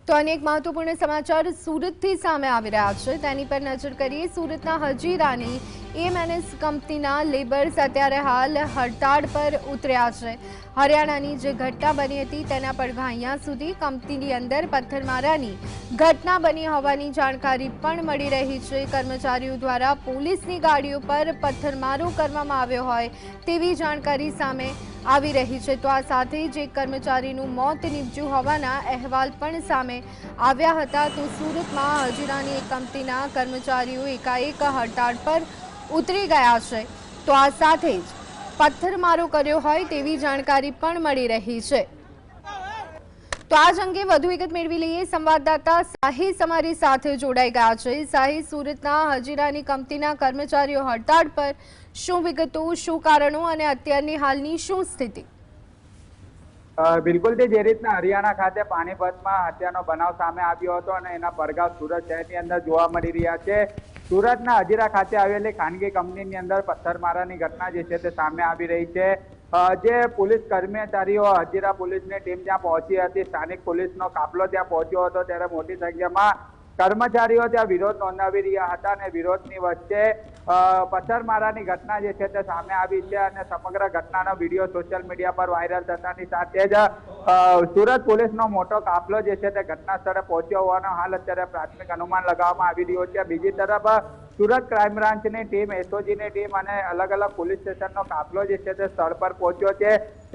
તો અનેક મહત્વપૂર્ણ સમાચાર સુરતથી સામે આવી રહ્યા છે તેની પર નજર કરીએ। સુરતના હજીરાની એમએનએસ કંપનીના લેબર્સ અત્યારે હાલ હડતાળ પર ઉતર્યા છે। હરિયાણાની જે ઘટના બની હતી તેના પડઘા અહીંયા સુધી કંપનીની અંદર પથ્થરમારાની ઘટના બની હોવાની જાણકારી પણ મળી રહી છે। કર્મચારીઓ દ્વારા પોલીસની ગાડીઓ પર પથ્થરમારો કરવામાં આવ્યો હોય તેવી જાણકારી સામે આવી રહી છે। તો આ સાથે જ એક કર્મચારીનું મોત નીપજ્યું હોવાના અહેવાલ પણ સામે આવ્યા હતા। તો સુરતમાં હજીરાની એક કંપનીના કર્મચારીઓ એકાએક હડતાળ પર ઉતરી ગયા છે। તો આ સાથે જ પથ્થરમારો કર્યો હોય તેવી જાણકારી પણ મળી રહી છે। તો આજ અંગે વધુ વિગત મેળવી લઈએ। સંવાદદાતા સાહિસ અમારી સાથે જોડાઈ ગયા છે। સાહિસ, સુરતના હજીરાની કંપનીના કર્મચારીઓ હડતાળ પર, શું વિગતો, શું કારણો અને અત્યારની હાલની શું સ્થિતિ? બિલકુલ જે રીતના હરિયાણા ખાતે પાણીપતમાં હત્યાનો બનાવ સામે આવ્યો હતો અને એના પડઘા સુરત શહેરની અંદર જોવા મળી રહ્યા છે। સુરતના હજીરા ખાતે આવેલી ખાનગી કંપનીની અંદર પથ્થરમારાની ઘટના જે છે તે સામે આવી રહી છે। જે પોલીસ કર્મચારીઓ, હજીરા પોલીસની ટીમ ત્યાં પહોંચી હતી, સ્થાનિક પોલીસનો કાફલો ત્યાં પહોંચ્યો હતો ત્યારે મોટી સંખ્યામાં કર્મચારીઓ ત્યાં વિરોધ નોંધાવી રહ્યા હતા અને વિરોધની વચ્ચે પથ્થરમારાની ઘટના જે છે તે સામે આવી છે અને સમગ્ર ઘટનાનો વિડીયો સોશિયલ મીડિયા પર વાયરલ થતાની સાથે જ સુરત પોલીસનો મોટો કાફલો જે છે તે ઘટના સ્થળે પહોંચ્યો હોવાનો હાલ અત્યારે પ્રાથમિક અનુમાન લગાવવામાં આવી રહ્યો છે। બીજી તરફ સુરત ક્રાઇમ બ્રાન્ચની ટીમ, એસઓજીની ટીમ અને અલગ અલગ પોલીસ સ્ટેશનનો કાફલો જે છે તે સ્થળ પર પહોંચ્યો છે।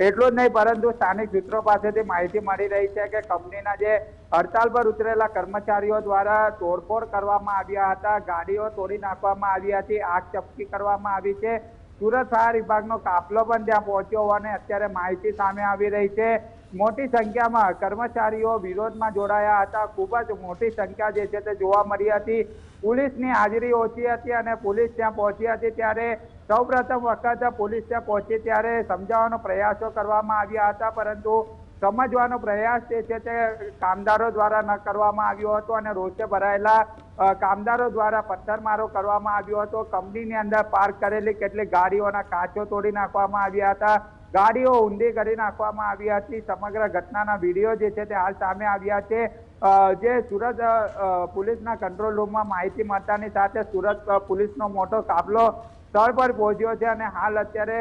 એટલું જ નહીં પરંતુ સ્થાનિક સૂત્રો પાસેથી માહિતી મળી રહી છે કે કંપનીના જે હડતાલ પર ઉતરેલા કર્મચારીઓ દ્વારા તોડફોડ કરવામાં આવ્યા હતા, ગાડીઓ તોડી નાખવામાં આવી હતી, આગ ચપકી કરવામાં આવી છે। સુરત ફાયર વિભાગનો કાફલો પણ ત્યાં પહોંચ્યો હોવાની અત્યારે માહિતી સામે આવી રહી છે। મોટી સંખ્યામાં કર્મચારીઓ વિરોધમાં જોડાયા હતા, ખૂબ જ મોટી સંખ્યા જે છે તે જોવા મળી હતી। પોલીસની હાજરી ઓછી હતી અને પોલીસ ત્યાં પહોંચી હતી ત્યારે સૌપ્રથમ વખત પોલીસ ત્યાં પહોંચી ત્યારે સમજાવવાનો પ્રયાસો કરવામાં આવ્યા હતા, પરંતુ સમજવાનો પ્રયાસ જે છે તે કામદારો દ્વારા ન કરવામાં આવ્યો હતો અને રોષે ભરાયેલા કામદારો દ્વારા પથ્થરમારો કરવામાં આવ્યો હતો। કંપનીની અંદર પાર્ક કરેલી કેટલીક ગાડીઓના કાચો તોડી નાખવામાં આવ્યા હતા, ગાડીઓ ઊંધી કરી નાખવામાં આવી હતી। સમગ્ર ઘટનાના વિડીયો જે છે તે હાલ સામે આવ્યા છે। જે સુરત પોલીસના કંટ્રોલ રૂમમાં માહિતી મળતાની સાથે સુરત પોલીસનો મોટો કાફલો સ્થળ પર પહોંચ્યો છે અને હાલ અત્યારે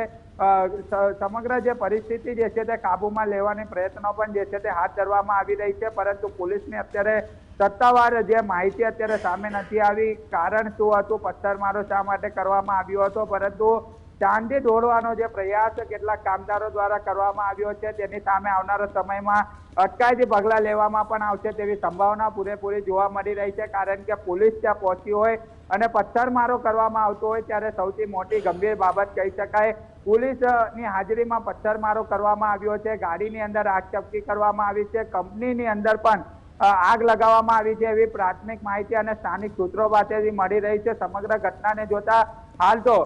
સમગ્ર જે પરિસ્થિતિ જે છે તે કાબૂમાં લેવાની પ્રયત્નો પણ જે છે તે હાથ ધરવામાં આવી રહી છે, પરંતુ પોલીસને અત્યારે સત્તાવાર જે માહિતી અત્યારે સામે નથી આવી। કારણ શું હતું, પથ્થરમારો શા માટે કરવામાં આવ્યો હતો, પરંતુ શાંતિ દોરવાનો જે પ્રયાસ કેટલાક કામદારો દ્વારા કરવામાં આવ્યો છે તેની સામે આવનારા સમયમાં અટકાયતી પગલાં લેવામાં પણ આવશે તેવી સંભાવના પૂરેપૂરી જોવા મળી રહી છે। કારણ કે પોલીસ ત્યાં પહોંચી હોય અને પથ્થરમારો કરવામાં આવતો હોય ત્યારે સૌથી મોટી ગંભીર બાબત કહી શકાય। પોલીસની હાજરીમાં પથ્થરમારો કરવામાં આવ્યો છે, ગાડીની અંદર આગ ચપકી કરવામાં આવી છે, કંપનીની અંદર પણ આગ લગાવવામાં આવી છે એવી પ્રાથમિક માહિતી અને સ્થાનિક સૂત્રો પાસેથી મળી રહી છે। સમગ્ર ઘટનાને જોતા હાલ તો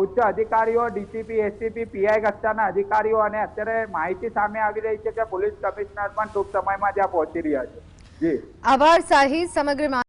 ઉચ્ચ અધિકારીઓ, ડીસીપી, એસપી, પીઆઈ કક્ષાના અધિકારીઓ અને અત્યારે માહિતી સામે આવી રહી છે કે પોલીસ કમિશનર પણ ટૂંક સમયમાં ત્યાં પહોંચી રહ્યા છે। જી, આભાર સાહિસ સમગ્ર